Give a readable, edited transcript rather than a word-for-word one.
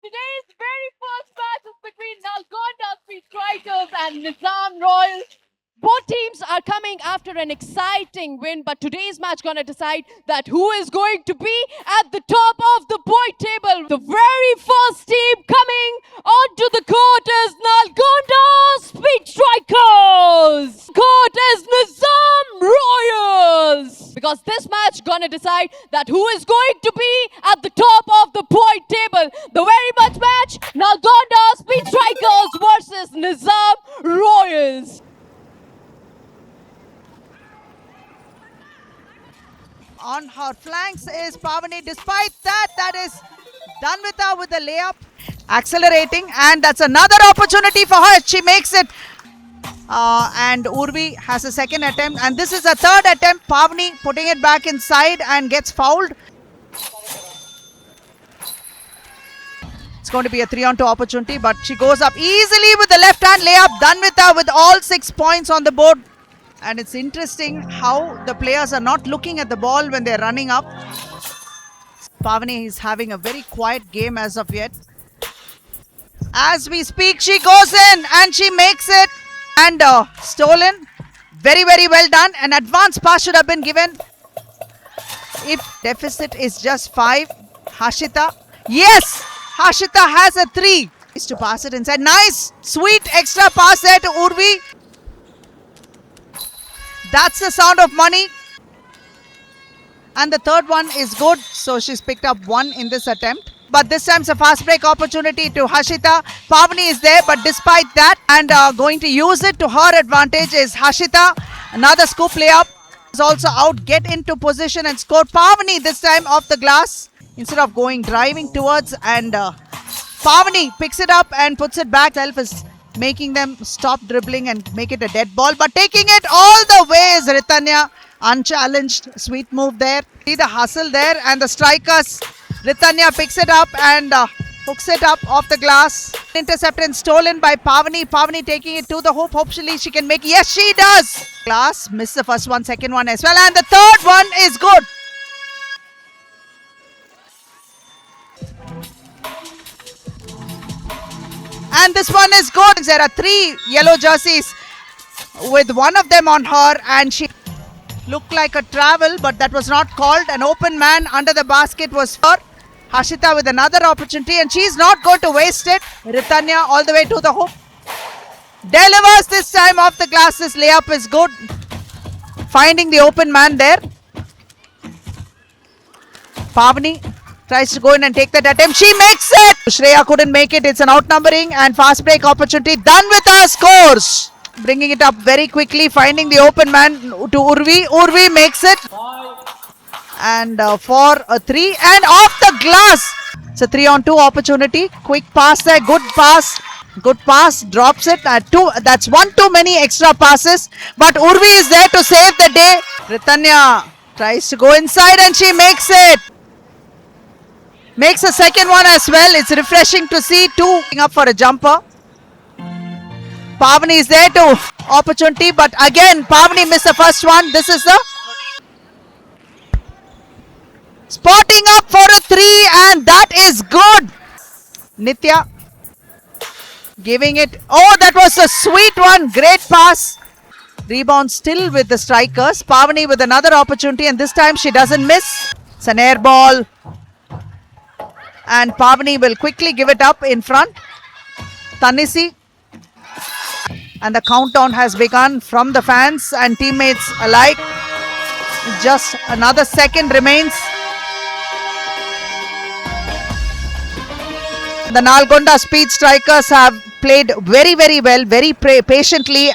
Today's very first match is between Nalgonda Speed Strikers and Nizam Royals. Both teams are coming after an exciting win, but today's match gonna decide that who is going to be at the top of the point table. The very first team coming onto the court is Nalgonda Speed Strikers. Court is Nizam Royals. Because this match gonna decide that who is going to be at the top of the point table. The very much match, Nalgonda Speed Strikers versus Nizam Royals. On her flanks is Pavani. Despite that, that is done with her with the layup. Accelerating, and that's another opportunity for her. She makes it. And Urvi has a second attempt, and this is a third attempt. Pavani putting it back inside and gets fouled. It's going to be a 3-on-2 opportunity, but she goes up easily with the left hand layup. Done with her with all 6 points on the board. And it's interesting how the players are not looking at the ball when they're running up. Pavani is having a very quiet game as of yet. As we speak, she goes in and she makes it. And stolen. Very, very well done. An advance pass should have been given. If deficit is just 5. Harshita. Yes! Harshita has a 3. Is to pass it inside. Nice! Sweet extra pass there to Urvi. That's the sound of money. And the third one is good. So she's picked up 1 in this attempt. But this time it's a fast break opportunity to Harshita. Pavani is there, but despite that, and going to use it to her advantage is Harshita. Another scoop layup. Is also out. Get into position and score. Pavani this time off the glass. Instead of going driving towards, and Pavani picks it up and puts it back. Self is making them stop dribbling and make it a dead ball, but taking it all the way is Ritanya, unchallenged. Sweet move there. See the hustle there, and the strikers. Ritanya picks it up and hooks it up off the glass. Intercepted and stolen by Pavani. Pavani taking it to the hoop. Hopefully she can make. Yes, she does. Glass missed the first one, second one as well, and the third one is good. And this one is good. There are 3 yellow jerseys with one of them on her, and she looked like a travel, but that was not called. An open man under the basket was for Harshita with another opportunity, and she's not going to waste it. Ritanya all the way to the hoop. Delivers this time off the glass. This layup is good. Finding the open man there. Pavani tries to go in and take that attempt. She makes it. Shreya couldn't make it. It's an outnumbering and fast break opportunity. Done with her. Scores. Bringing it up very quickly. Finding the open man to Urvi. Urvi makes it. And for a 3. And off the glass. It's a 3-on-2 opportunity. Quick pass there. Good pass. Good pass. Drops it. That's one too many extra passes. But Urvi is there to save the day. Ritanya tries to go inside and she makes it. Makes a second one as well. It's refreshing to see 2 up for a jumper. Pavani is there to opportunity, but again Pavani missed the first one. This is the spotting up for a 3, and that is good. Nitya giving it. Oh, that was a sweet one. Great pass. Rebound still with the strikers. Pavani with another opportunity, and this time she doesn't miss. It's an air ball. And Pavani will quickly give it up in front. Tanisi. And the countdown has begun from the fans and teammates alike. Just another second remains. The Nalgonda Speed Strikers have played very, very well, very patiently.